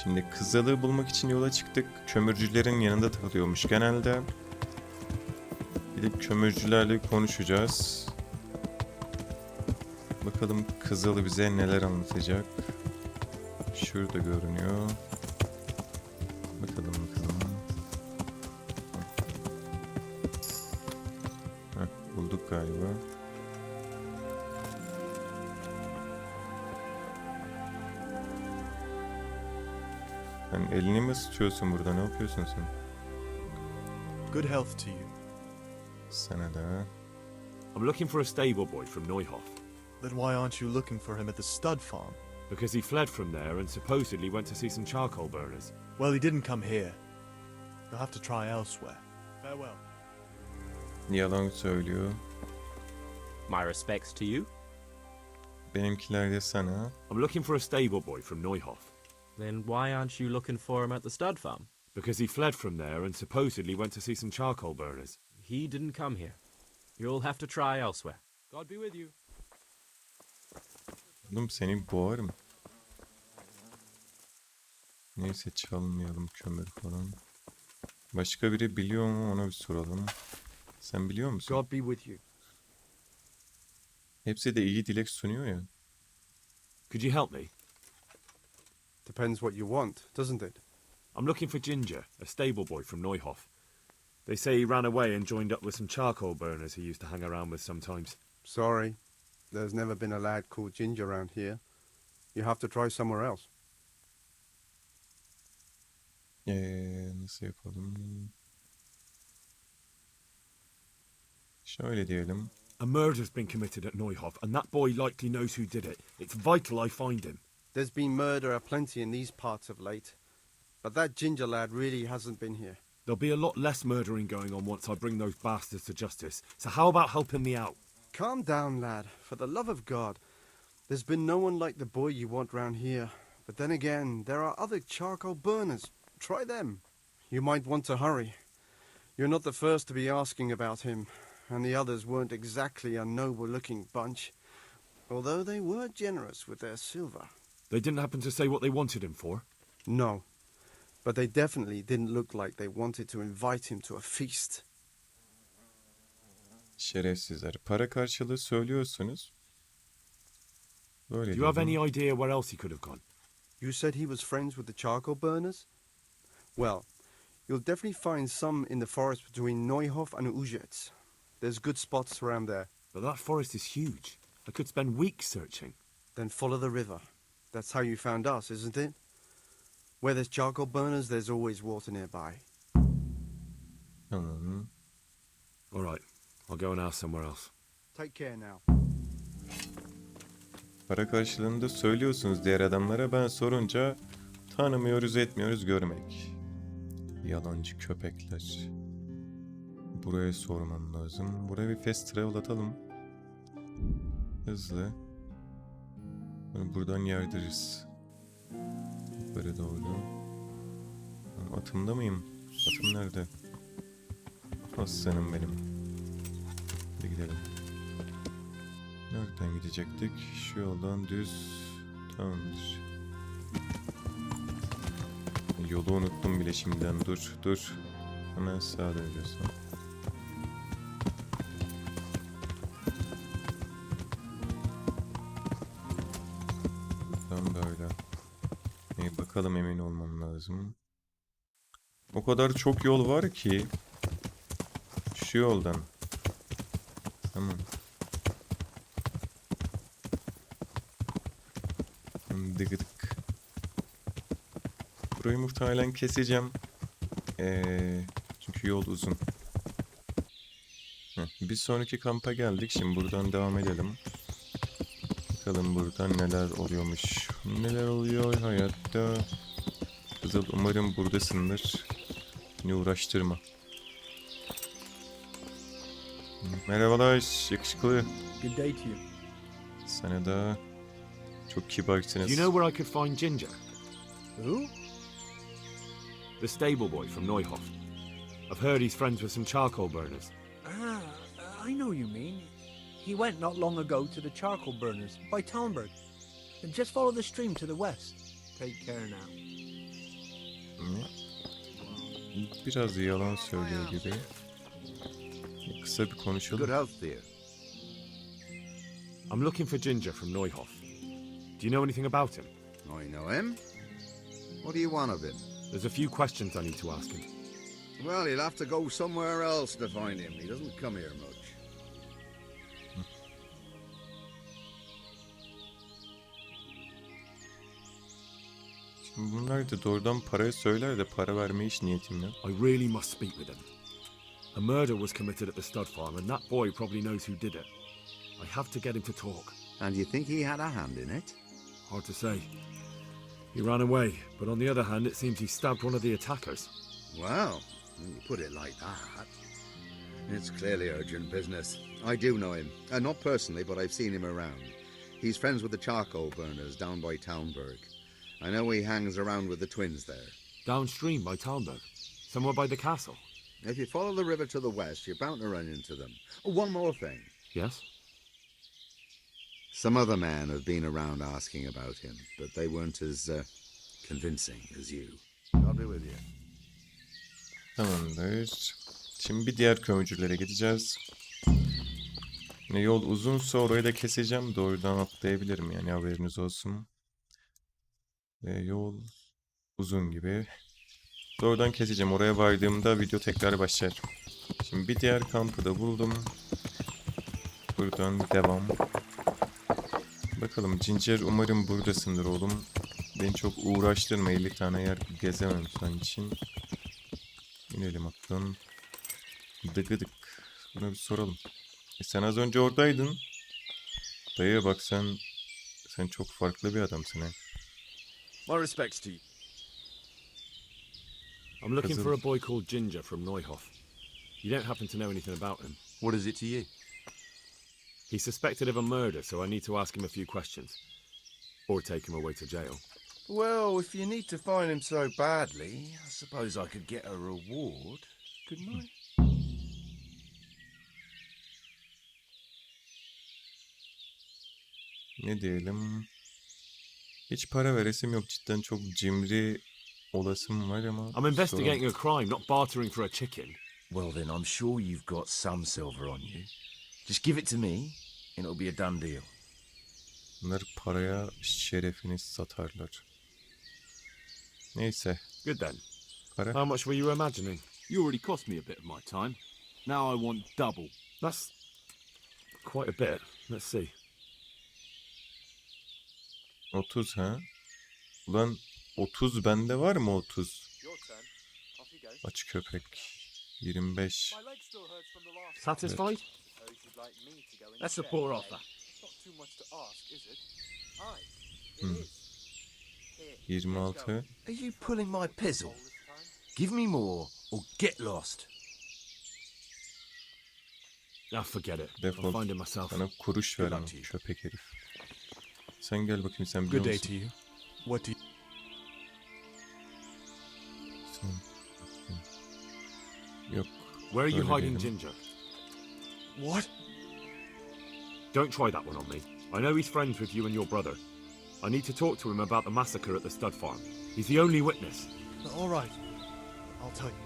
Şimdi kızılı bulmak için yola çıktık. Kömürcülerin yanında takılıyormuş genelde. Gidip kömürcülerle konuşacağız. Bakalım kızılı bize neler anlatacak. Şurada görünüyor. Bakalım. Heh, bulduk galiba. Sen elini mi ısıtıyorsun burada? Ne yapıyorsun sen? Good health to you. Sana da. I'm looking for a stable boy from Neuhof. Then why aren't you looking for him at the stud farm? Because he fled from there and supposedly went to see some charcoal burners. Well, he didn't come here. You'll have to try elsewhere. Farewell. Yalan söylüyor. My respects to you. Benimkiler de sana. I'm looking for a stable boy from Neuhof. Then why aren't you looking for him at the stud farm? Because he fled from there and supposedly went to see some charcoal burners. He didn't come here. You'll have to try elsewhere. God be with you. Oğlum seni boğarım. Neyse çalmayalım kömür falan. Başka biri biliyor mu ona bir soralım. Sen biliyor musun? God be with you. Hepsi de iyi dilek sunuyor ya. Could you help me? Depends what you want, doesn't it? I'm looking for Ginger, a stable boy from Neuhof. They say he ran away and joined up with some charcoal burners he used to hang around with sometimes. Sorry, there's never been a lad called Ginger around here. You have to try somewhere else. Nasıl yapalım? Şöyle diyelim. A murder's been committed at Neuhof, and that boy likely knows who did it. It's vital I find him. There's been murder aplenty in these parts of late, but that Ginger lad really hasn't been here. There'll be a lot less murdering going on once I bring those bastards to justice. So how about helping me out? Calm down, lad, for the love of God. There's been no one like the boy you want round here. But then again, there are other charcoal burners. Try them. You might want to hurry. You're not the first to be asking about him, and the others weren't exactly a noble-looking bunch, although they were generous with their silver. They didn't happen to say what they wanted him for? No, but they definitely didn't look like they wanted to invite him to a feast. Şerefsizler. Para karşılığı söylüyorsunuz. Böyle Do you have dedim. any idea where else he could have gone? You said he was friends with the charcoal burners? Well, you'll definitely find some in the forest between Neuhof and Ujets. There's good spots around there. But that forest is huge. I could spend weeks searching. Then follow the river. That's how you found us, isn't it? Where there's charcoal burners, there's always water nearby. Tamam. All right, I'll go and ask somewhere else. Take care now. Para karşılığında söylüyorsunuz diğer adamlara. Ben sorunca tanımıyoruz etmiyoruz görmek. Yalancı köpekler. Buraya sormam lazım. Buraya bir fast travel atalım. Hızlı. Buradan yardırırız. Yukarı doğru. Atımda mıyım? Atım nerede? Aslanım benim. Hadi gidelim. Nereden gidecektik? Şu yoldan düz. Tamamdır. Yolu unuttum bile şimdiden. Dur. Hemen sağa dönüyorsun. Tam böyle. Bakalım emin olmam lazım. O kadar çok yol var ki. Şu yoldan. Tamam. Dıgıdık. Burayı muhtemelen keseceğim. Çünkü yol uzun. Bir sonraki kampa geldik. Şimdi buradan devam edelim. Bakalım buradan neler oluyormuş. Neler oluyor hayatta. Kızıl umarım buradasındır. Beni uğraştırma. Merhabalar yakışıklı. Good day to you. Sana da çok kibarsınız. Do you know where I could find Ginger? Who? The stable boy from Neuhof. I've heard he's friends with some charcoal burners. I know you mean. He went not long ago to the charcoal burners by Talmberg. And just follow the stream to the west. Take care now. Biraz yalan söylüyor gibi. Kısa bir Good konuşalım. health to you. I'm looking for Ginger from Neuhof. Do you know anything about him? I know him. What do you want of him? There's a few questions I need to ask him. Well, you'll have to go somewhere else to find him. He doesn't come here much. Şimdi bunlar da doğrudan parayı söyler de para vermeye hiç niyetim yok. I really must speak with him. A murder was committed at the stud farm, and that boy probably knows who did it. I have to get him to talk. And you think he had a hand in it? Hard to say. He ran away, but on the other hand, it seems he stabbed one of the attackers. Well, when you put it like that, it's clearly urgent business. I do know him. Not personally, but I've seen him around. He's friends with the charcoal burners down by Townburg. I know he hangs around with the twins there. Downstream by Talmberg, somewhere by the castle. If you follow the river to the west, you're bound to run into them. Oh, one more thing. Yes? Some other men have been around asking about him, but they weren't as convincing as you. I'll be with you. Tamamdır. Şimdi bir diğer kömürcülere gideceğiz. Yine yol uzunsa orayı da keseceğim. Doğrudan atlayabilirim yani, haberiniz olsun. Ve yol uzun gibi. Doğrudan keseceğim. Oraya vardığımda video tekrar başlar. Şimdi bir diğer kampı da buldum. Buradan devam. Bakalım Ginger, umarım buradasındır oğlum. Beni çok uğraştırma, 50 tane yer gezemem senin için. İnelim atlan. Dıgıdık. Buna bir soralım. Sen az önce oradaydın. Dayı bak, sen çok farklı bir adamsın he. My respects to you. I'm looking for a boy called Ginger from Neuhof. You don't happen to know anything about him? What is it to you? He's suspected of a murder, so I need to ask him a few questions. Or take him away to jail. Well, if you need to find him so badly, I suppose I could get a reward, couldn't I? Ne diyelim? Hiç para veresim yok. Cidden çok cimri olasım var ama... I'm investigating a crime, not bartering for a chicken. Well, then I'm sure you've got some silver on you. Just give it to me, and it'll be a done deal. Bunlar paraya şerefini satarlar. Neyse. Good then. Para. How much were you imagining? You already cost me a bit of my time. Now I want double. That's quite a bit. Let's see. 30 ha? Ulan 30 bende var mı 30? Aç köpek. 25. Satisfied? That's a poor offer. 26. Are you pulling my pizzle? Give me more, or get lost. Ah, forget it. I'll Defol. find it myself. Sana kuruş vermem köpek herif. Sen gel bakayım, sen biliyor Good day musun? to you. What do you... Yok. Where are you öyle hiding değilim. Ginger? What? Don't try that one on me. I know he's friends with you and your brother. I need to talk to him about the massacre at the stud farm. He's the only witness. All right. I'll tell you.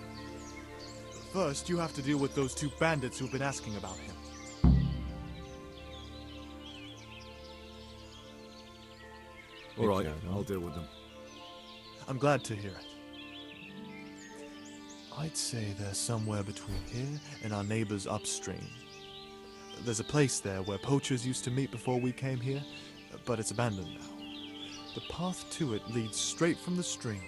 First, you have to deal with those two bandits who've been asking about him. All right, Pekala. I'll deal with them. I'm glad to hear it. I'd say they're somewhere between here and our neighbors upstream. There's a place there where poachers used to meet before we came here, but it's abandoned now. The path to it leads straight from the stream.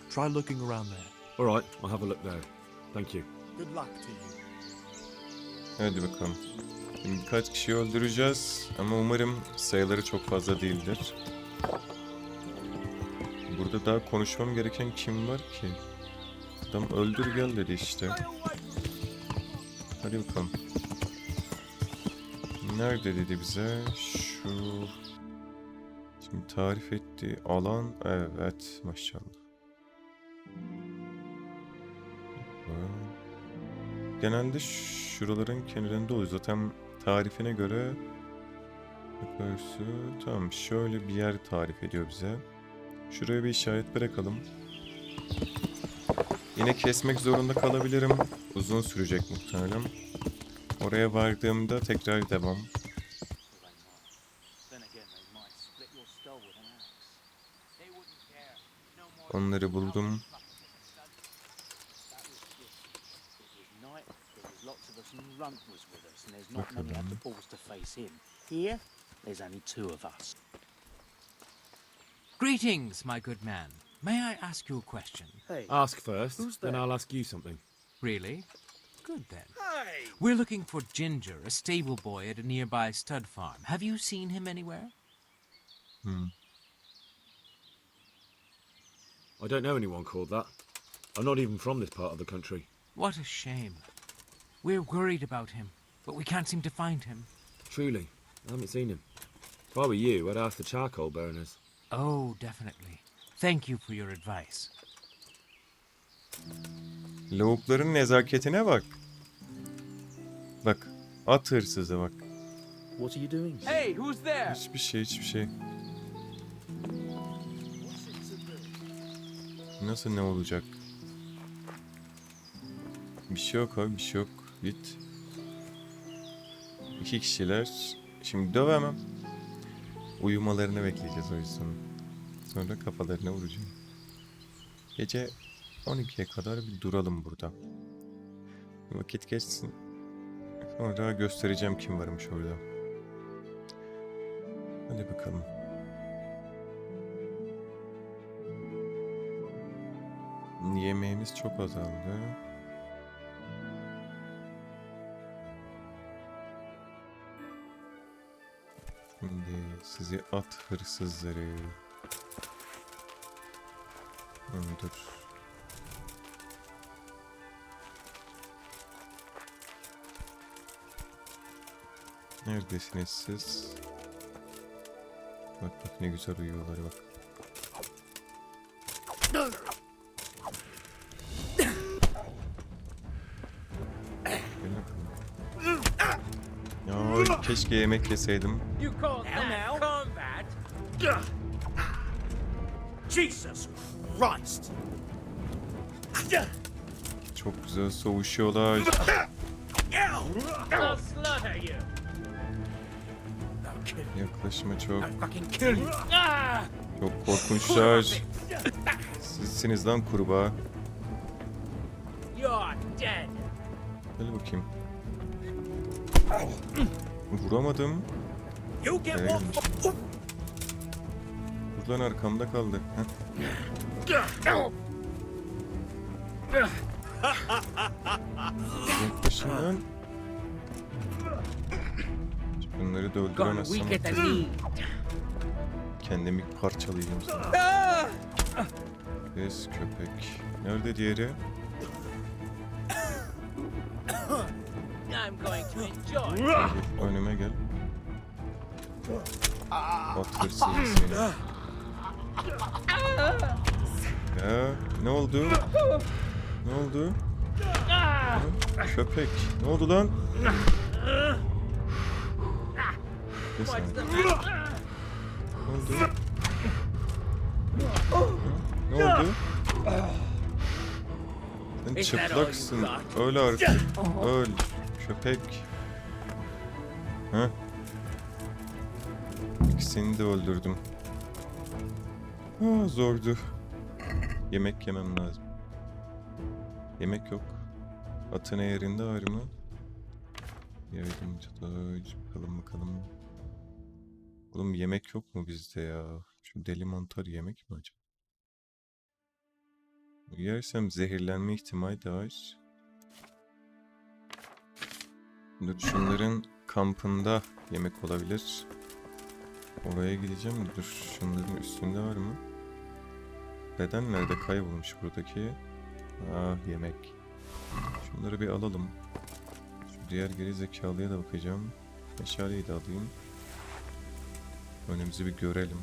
Try looking around there. All right, I'll have a look there. Thank you. Good luck to you. Hadi bakalım. Şimdi birkaç kişiyi öldüreceğiz ama umarım sayıları çok fazla değildir. Burada daha konuşmam gereken kim var ki? Adam öldür gel dedi işte. Hadi bakalım. Nerede dedi bize? Şu... Şimdi tarif ettiği alan, evet maşallah. Genelde şuraların kenarında oluyor. Zaten tarifine göre yukarısı. Tamam, şöyle bir yer tarif ediyor bize. Şuraya bir işaret bırakalım. Yine kesmek zorunda kalabilirim. Uzun sürecek muhtemelen. Oraya vardığımda tekrar devam. Onları buldum. Bakalım. Greetings, my good man. May I ask you a question? Hey, Ask first, Who's then there? I'll ask you something. Really? Good then. We're looking for Ginger, a stable boy at a nearby stud farm. Have you seen him anywhere? I don't know anyone called that. I'm not even from this part of the country. What a shame. We're worried about him, but we can't seem to find him. Truly, I haven't seen him. If I were you, I'd ask the charcoal burners. Oh, definitely. Thank you for your advice. Lavukların nezaketine bak. Bak. At hırsızı bak. what are you doing? Hey, who's there? Hiçbir şey. Nasıl ne olacak? Bir şey yok abi, bir şey yok. Git. 2 kişiler. Şimdi dövemem. Uyumalarını bekleyeceğiz o yüzden. Sonra kafalarına vuracağım. Gece 12'ye kadar bir duralım burada. Vakit geçsin. Sonra göstereceğim kim varmış orada. Hadi bakalım. Yemeğimiz çok azaldı. Şimdi sizi at hırsızları. Dur. Neredesiniz siz? Bak ne güzel uyuyorlar bak. Ya keşke yemek yeseydim. You call that combat? Jesus Christ! Çok güzel soğuşuyorlar. I'll slaughter you! Yaklaşma çok. Fucking kill you! Çok korkunçlar. Sizsiniz lan kurbağa. You're dead! Gel bakayım. Vuramadım. You get Nereye one gelmiş? Buradan arkamda kaldı. Yaklaşın lan. Bunları da öldüremezsem kendimi parçalayacağım sana. Pes köpek. Nerede diğeri? I'm going to enjoy. Gel, önüme gel. At hırsızı seni. Ya ne oldu? Ne oldu? Köpek. Ne oldu lan? Bir saniye. Ne oldu? Ne oldu? Sen çıplaksın. Öl artık. Öl. Köpek. Ha? İkisini de öldürdüm. Ha, zordu. Yemek yemem lazım. Yemek yok. Atın yerinde var mı? Yardımcı bakalım. Oğlum yemek yok mu bizde ya? Şu deli mantar yemek mi acaba? Yersem zehirlenme ihtimali de var. Dur, şunların kampında yemek olabilir. Oraya gideceğim. Dur, şunların üstünde var mı? Beden nerede kaybolmuş buradaki? Ah, yemek. Şunları bir alalım. Şu diğer geri zekalıya da bakacağım. Meşaleyi de alayım. Önümüzü bir görelim.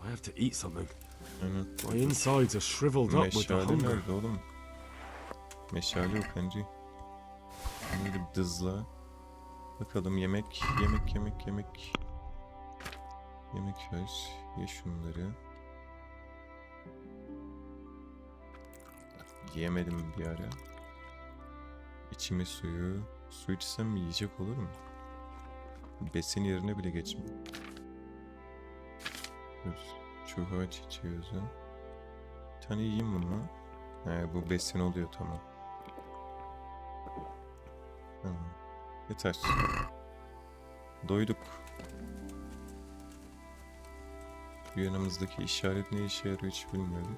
I have to eat something. Aynen. My insides are shriveled up with the Meşale hunger. nerede oğlum? Meşale yok Henry. Şimdi bir dızla. Bakalım yemek. Yemek ver. Ye şunları. Yiyemedim bir ara. İçime suyu. Su içsem yiyecek olur mu? Besin yerine bile geçmiyor. Dur. Çuha çiçeği. Bir tane yiyeyim bunu. He, bu besin oluyor, tamam. Tamam. Yeter. Doyduk. Bu yanımızdaki işaret ne işe yarıyor hiç bilmiyorum.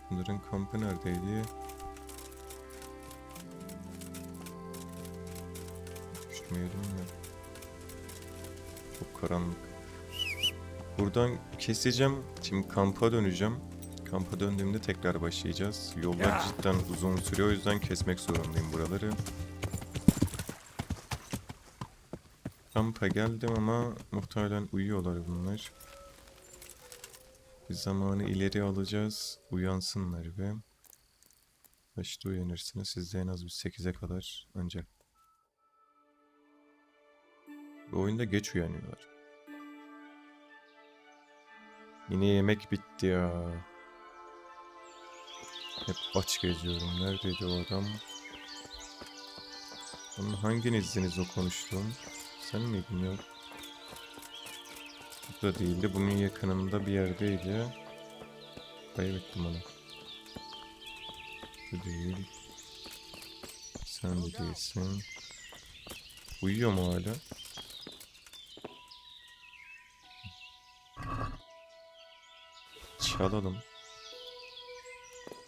Bunların kampı neredeydi? Düşmeyelim ya. Çok karanlık. Buradan keseceğim. Şimdi kampa döneceğim. Kampa döndüğümde tekrar başlayacağız. Yollar cidden uzun sürüyor, o yüzden kesmek zorundayım buraları. Kampa geldim ama muhtemelen uyuyorlar bunlar. Bir zamanı ileri alacağız. Uyansınlar ve kaçta uyanırsınız? Siz de en az bir 8'e kadar ancak. Bu oyunda geç uyanıyorlar. Yine yemek bitti ya. Hep aç geziyorum. Neredeydi o adam? Onun hanginizdiniz o konuştuğum? Sen miydin ya? Bu da değildi. Bunun yakınında bir yerdeydi. Kaybettim onu. Bu değil. Sen de değilsin. Uyuyor mu hala? Çalalım.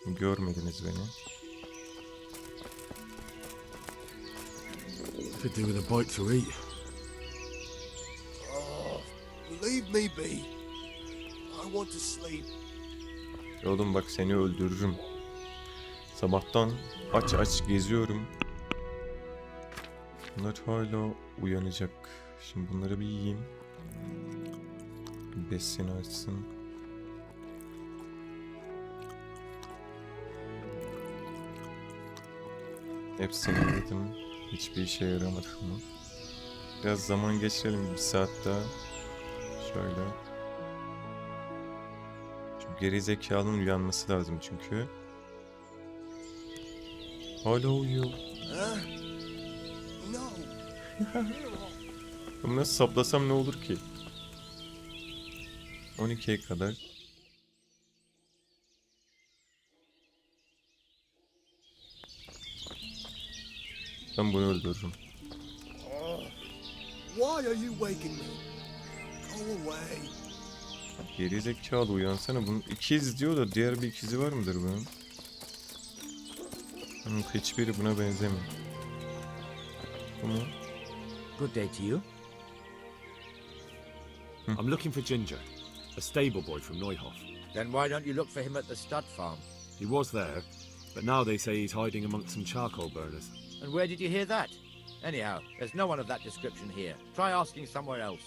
Görmediniz beni. Could do with a bite to eat. Oh, leave me be. I want to sleep. Oğlum bak seni öldürürüm. Sabahtan aç geziyorum. Bunlar hala uyanacak. Şimdi bunları bir yiyeyim. Besin artsın. Hepsini yedim. Hiçbir işe yaramadı mı? Biraz zaman geçirelim, bir saat daha. Şöyle. Şu gerizekalının uyanması lazım çünkü. Hala uyuyor. No. Bunu nasıl saplasam ne olur ki? 12'ye kadar. Ben bunu öldürürüm. Why are you waking me? Go away. Gerizekalı uyansana. Bunun ikiz diyor da diğer bir ikizi var mıdır bunun? Hiçbiri buna benzemiyor. Ama Good day to you. I'm looking for Ginger, a stable boy from Neuhof. Then why don't you look for him at the stud farm? He was there, but now they say he's hiding amongst some charcoal burners. And where did you hear that? Anyhow, there's no one of that description here. Try asking somewhere else.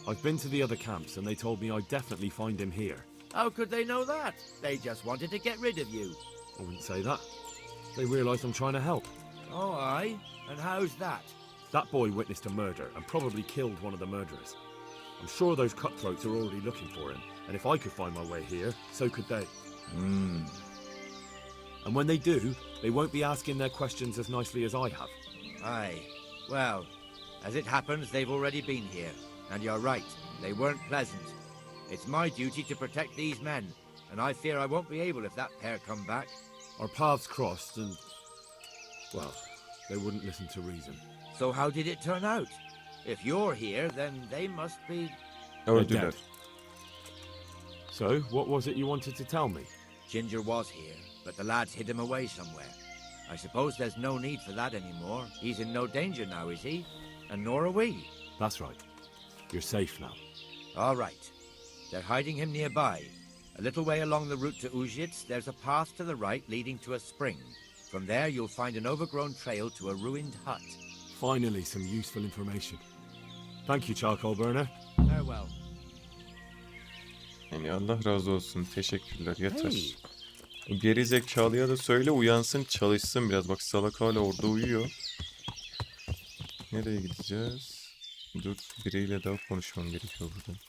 I've been to the other camps and they told me I'd definitely find him here. How could they know that? They just wanted to get rid of you. I wouldn't say that. They realise I'm trying to help. Oh, aye? And how's that? That boy witnessed a murder and probably killed one of the murderers. I'm sure those cutthroats are already looking for him, and if I could find my way here, so could they. And when they do, they won't be asking their questions as nicely as I have. Aye. Well, as it happens, they've already been here. And you're right, they weren't pleasant. It's my duty to protect these men, and I fear I won't be able if that pair come back. Our paths crossed and, well, they wouldn't listen to reason. So how did it turn out? If you're here, then they must be... They're dead. So, what was it you wanted to tell me? Ginger was here, but the lads hid him away somewhere. I suppose there's no need for that anymore. He's in no danger now, is he? And nor are we. That's right. You're safe now. All right. They're hiding him nearby. A little way along the route to Uzhitz, there's a path to the right leading to a spring. From there, you'll find an overgrown trail to a ruined hut. Finally, some useful information. Thank you, charcoal burner. Farewell. yani Allah razı olsun. Teşekkürler. Yeter. O geri zekalıya da söyle uyansın, çalışsın biraz. Bak salak hala orada uyuyor. Nereye gideceğiz? Dur, biriyle daha konuşmam gerekiyor burada.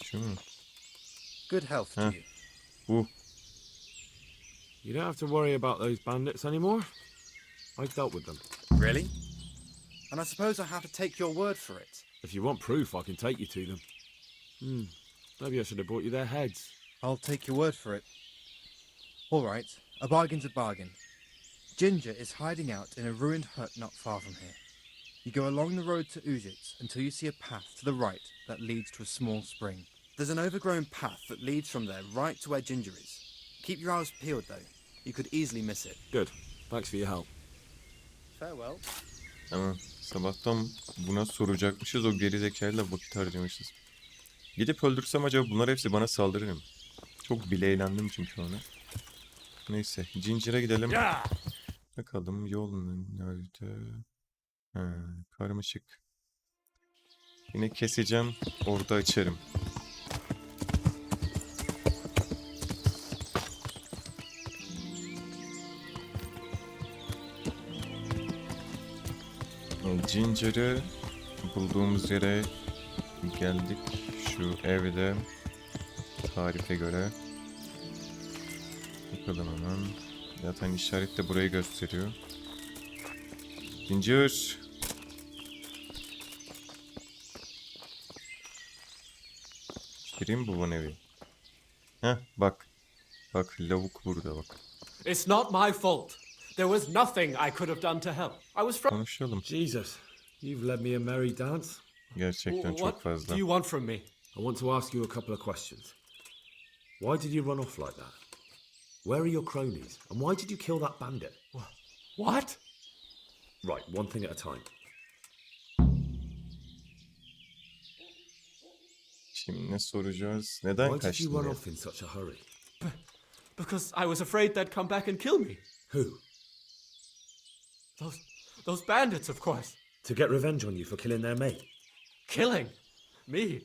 Şu mu? Good health to Heh. you. Bu. You don't have to worry about those bandits anymore. I've dealt with them. Really? And I suppose I have to take your word for it. If you want proof, I can take you to them. Maybe I should have brought you their heads. I'll take your word for it. All right, a bargain's a bargain. Ginger is hiding out in a ruined hut not far from here. You go along the road to Ujits until you see a path to the right that leads to a small spring. There's an overgrown path that leads from there right to where Ginger is. Keep your eyes peeled though. You could easily miss it. Good. Thanks for your help. Farewell. Ama sabahtan buna soracakmışız, o gerizekalı vakit harcamışız. Gidip öldürsem acaba bunlar hepsi bana saldırır mı? Çok bile eğlendim çünkü ona. Neyse, Ginger'a gidelim. Bakalım yol nerede? Ha, karmaşık. Yine keseceğim, orada açarım. Ginger'ı bulduğumuz yere geldik. Şu evde tarife göre. Bakalım hemen. Zaten işaret de burayı gösteriyor. Ginger. Gireyim bu evi. Heh, bak. Bak, lavuk burada bak. It's not my fault. There was nothing I could have done to help. I was from... Konuşalım. Jesus, you've led me a merry dance. Gerçekten çok fazla. What do you want from me? I want to ask you a couple of questions. Why did you run off like that? Where are your cronies? And why did you kill that bandit? What? Right, one thing at a time. Şimdi ne soracağız? Neden Why did kaçtın you run ya? off in such a hurry? Because I was afraid they'd come back and kill me. Who? Those bandits, of course. To get revenge on you for killing their mate? Killing? Me?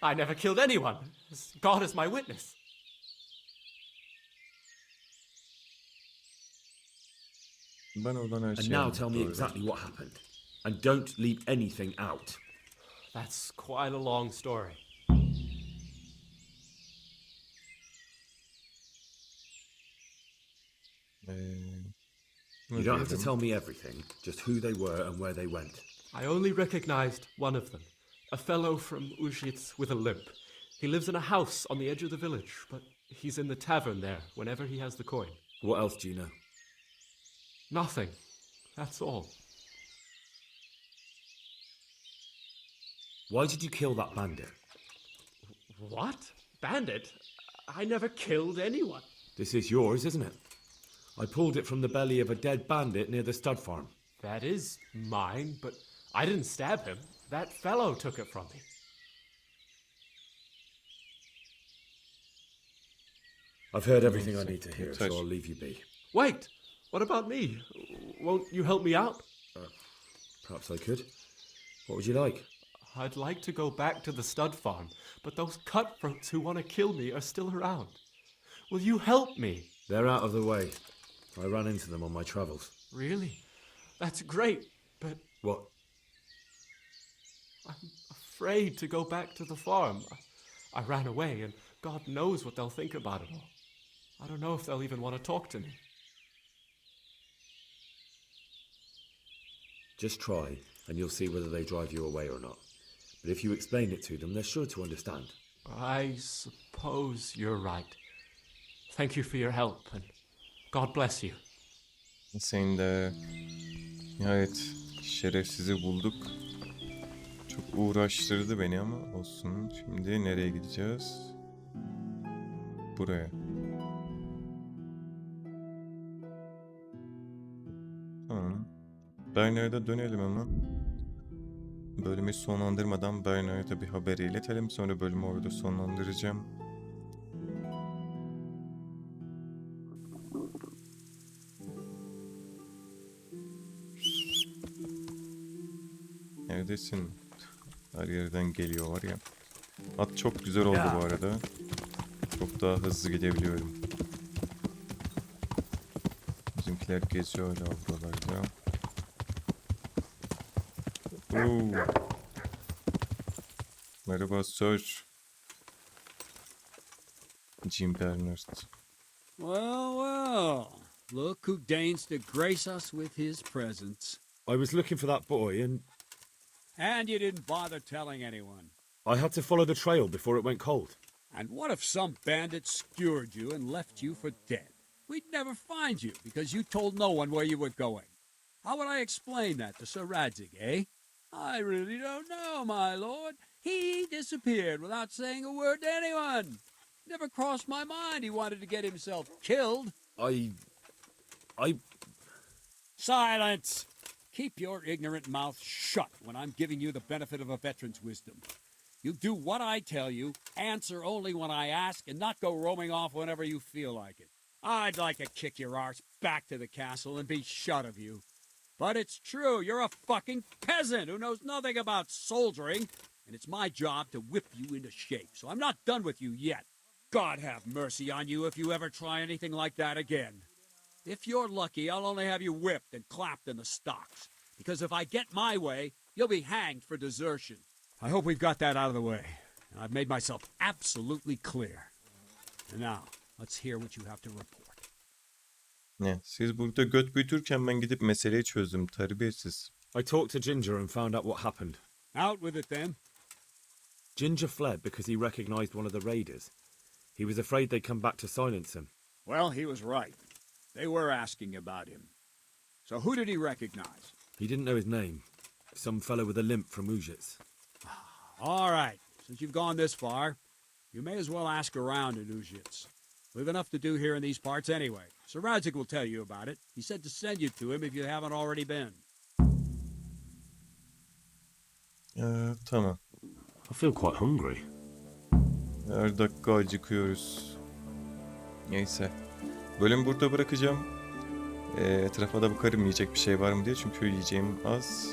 I never killed anyone. God is my witness. Ben oradan her And şeyi now tell me anlatıyorum. exactly what happened. And don't leave anything out. That's quite a long story. You don't have to tell me everything, just who they were and where they went. I only recognized one of them. A fellow from Ujits with a limp. He lives in a house on the edge of the village, but he's in the tavern there whenever he has the coin. What else do you know? Nothing. That's all. Why did you kill that bandit? What? Bandit? I never killed anyone. This is yours, isn't it? I pulled it from the belly of a dead bandit near the stud farm. That is mine, but I didn't stab him. That fellow took it from me. I've heard everything I need to hear, so I'll leave you be. Wait! What about me? Won't you help me out? Perhaps I could. What would you like? I'd like to go back to the stud farm, but those cutthroats who want to kill me are still around. Will you help me? They're out of the way. I ran into them on my travels. Really? That's great, but What? I'm afraid to go back to the farm. I ran away, and God knows what they'll think about it all. I don't know if they'll even want to talk to me. Just try, and you'll see whether they drive you away or not. But if you explain it to them, they're sure to understand. I suppose you're right. Thank you for your help, and God bless you. Senin de nihayet şerefsizi bulduk. Çok uğraştırdı beni ama olsun. Şimdi nereye gideceğiz? Buraya. Tamam. Bernard'a dönelim hemen. Bölümü sonlandırmadan Bernard'a bir haber iletelim. Sonra bölümü orada sonlandıracağım. Neredesin? Her yerden geliyor var ya. At çok güzel oldu bu arada. Çok daha hızlı gidebiliyorum. Bizimkiler geziyor hala buralarda. Oo. Merhaba Sir. Jim Bernard. Well, well. Look who deigns to grace us with his presence. I was looking for that boy, and And you didn't bother telling anyone. I had to follow the trail before it went cold. And what if some bandit skewered you and left you for dead? We'd never find you because you told no one where you were going. How would I explain that to Sir Radzig, eh? I really don't know, my lord. He disappeared without saying a word to anyone. Never crossed my mind he wanted to get himself killed. I... Silence! Keep your ignorant mouth shut when I'm giving you the benefit of a veteran's wisdom. You do what I tell you, answer only when I ask, and not go roaming off whenever you feel like it. I'd like to kick your arse back to the castle and be shut of you. But it's true, you're a fucking peasant who knows nothing about soldiering, and it's my job to whip you into shape, so I'm not done with you yet. God have mercy on you if you ever try anything like that again. If you're lucky, I'll only have you whipped and clapped in the stocks, because if I get my way, you'll be hanged for desertion. I hope we've got that out of the way, and I've made myself absolutely clear. And now, let's hear what you have to report. Ne? Siz burada göt büyütürken ben gidip meseleyi çözdüm. Terbiyesiz. I talked to Ginger and found out what happened. Out with it, then. Ginger fled because he recognized one of the raiders. He was afraid they'd come back to silence him. Well, he was right. They were asking about him. So who did he recognize? He didn't know his name. Some fellow with a limp from Ujits. All right, since you've gone this far, you may as well ask around in Ujits. We've enough to do here in these parts anyway. Sir Radzig will tell you about it. He said to send you to him if you haven't already been. Tamam. I feel quite hungry. Her dakika acıkıyoruz. Neyse. Bölümü burada bırakacağım. Etrafa da bakarım yiyecek bir şey var mı diye. Çünkü yiyeceğim az.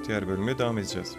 Diğer bölüme devam edeceğiz.